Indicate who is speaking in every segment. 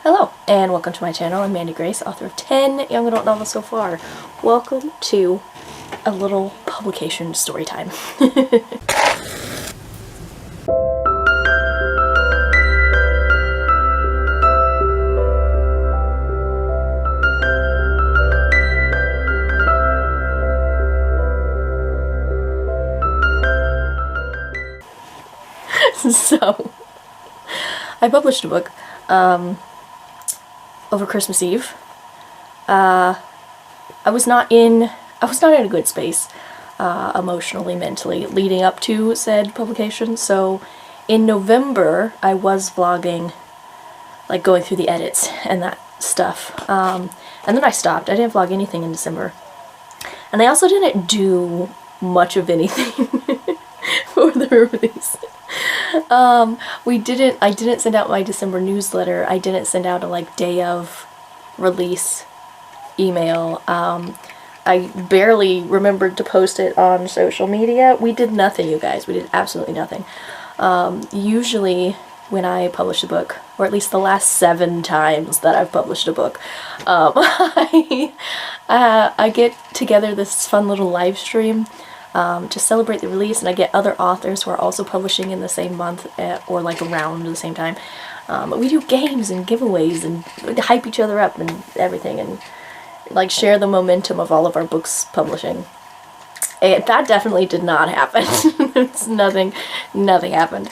Speaker 1: Hello, and welcome to my channel. I'm Mandy Grace, author of 10 young adult novels so far. Welcome to a little publication story time. So, I published a book, over Christmas Eve. I was not in a good space, emotionally, mentally, leading up to said publication. So in November, I was vlogging, like going through the edits and that stuff. And then I stopped. I didn't vlog anything in December. And I also didn't do much of anything for the release. I didn't send out my December newsletter. I didn't send out a day of release email. I barely remembered to post it on social media. We did nothing, you guys. We did absolutely nothing. Usually when I publish a book, or at least the last 7 times that I've published a book, I get together this fun little live stream to celebrate the release, and I get other authors who are also publishing in the same month or around the same time. But we do games and giveaways and hype each other up and everything, and share the momentum of all of our books publishing. And that definitely did not happen. It's nothing happened.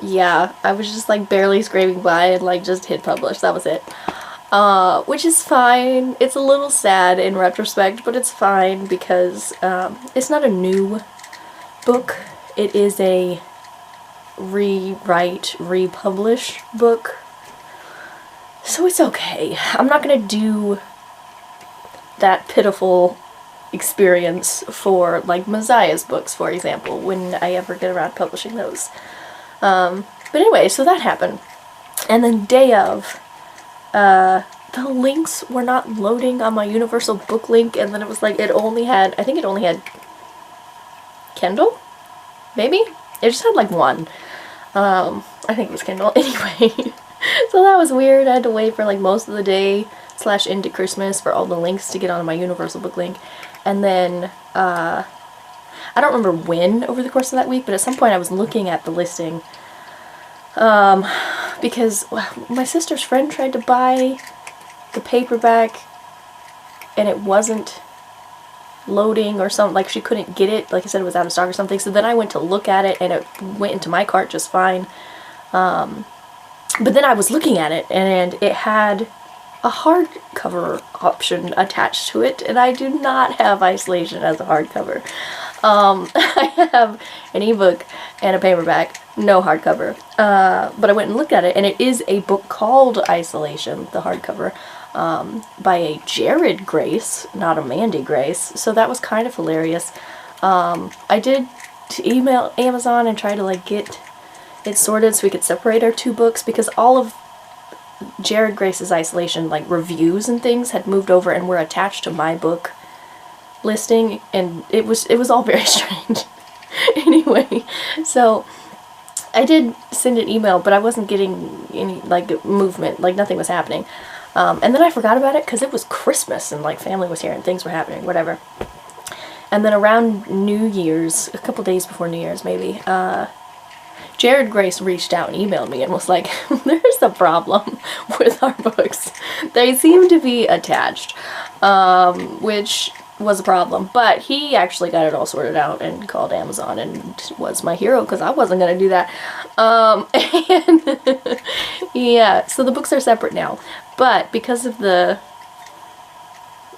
Speaker 1: Yeah, I was just barely scraping by and just hit publish. That was it. Which is fine. It's a little sad in retrospect, but it's fine because it's not a new book. It is a rewrite, republish book. So it's okay. I'm not gonna do that pitiful experience for Messiah's books, for example, when I ever get around to publishing those. But anyway, so that happened. And then day of, the links were not loading on my universal book link, and then it was I think it only had Kindle? Maybe? It just had one. I think it was Kindle. Anyway, so that was weird. I had to wait for most of the day / into Christmas for all the links to get onto my universal book link. And then, I don't remember when over the course of that week, but at some point I was looking at the listing, because my sister's friend tried to buy the paperback and it wasn't loading or something, she couldn't get it, I said it was out of stock or something. So then I went to look at it and it went into my cart just fine. But then I was looking at it and it had a hardcover option attached to it, and I do not have Isolation as a hardcover. I have an ebook and a paperback, no hardcover. But I went and looked at it, and it is a book called Isolation, the hardcover, by a Jared Grace, not a Mandi Grace, so that was kind of hilarious. I did email Amazon and try to get it sorted so we could separate our 2 books, because all of Jared Grace's Isolation reviews and things had moved over and were attached to my book listing, and it was all very strange. Anyway, so I did send an email, but I wasn't getting any movement, nothing was happening. And then I forgot about it because it was Christmas and family was here and things were happening, whatever. And then around New Year's, a couple days before New Year's maybe, Jared Grace reached out and emailed me and was like, there's a problem with our books. They seem to be attached, which was a problem. But he actually got it all sorted out and called Amazon and was my hero because I wasn't going to do that. And yeah, so the books are separate now. But because of the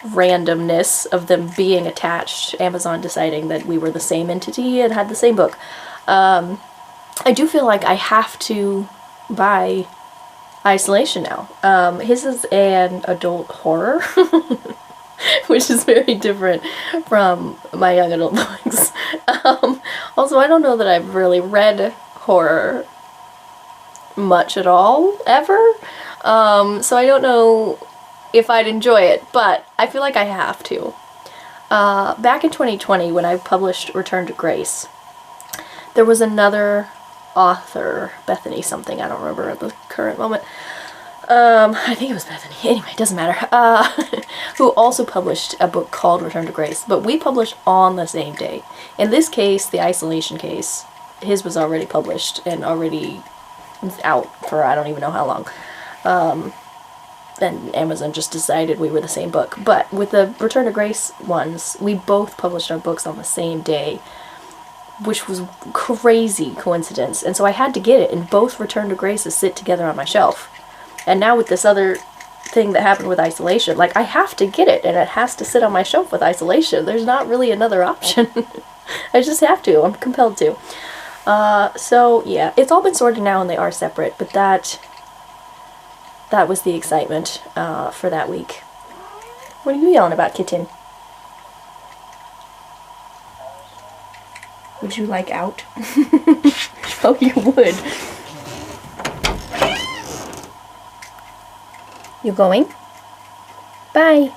Speaker 1: randomness of them being attached, Amazon deciding that we were the same entity and had the same book, I do feel like I have to buy Isolation now. His is an adult horror, which is very different from my young adult books. Also, I don't know that I've really read horror much at all, ever. So I don't know if I'd enjoy it, but I feel like I have to. Back in 2020, when I published Return to Grace, there was another author, Bethany something, I don't remember at the current moment, I think it was Bethany. Anyway, it doesn't matter. Who also published a book called Return to Grace, but we published on the same day. In this case, the isolation case, his was already published and already out for I don't even know how long. And Amazon just decided we were the same book. But with the Return to Grace ones, we both published our books on the same day, which was crazy coincidence. And so I had to get it, and both Return to Graces sit together on my shelf. And now with this other thing that happened with isolation, like, I have to get it, and it has to sit on my shelf with isolation. There's not really another option. I just have to. I'm compelled to. So, yeah. It's all been sorted now, and they are separate, but that was the excitement for that week. What are you yelling about, kitten? Would you like out? Oh, you would. You going? Bye.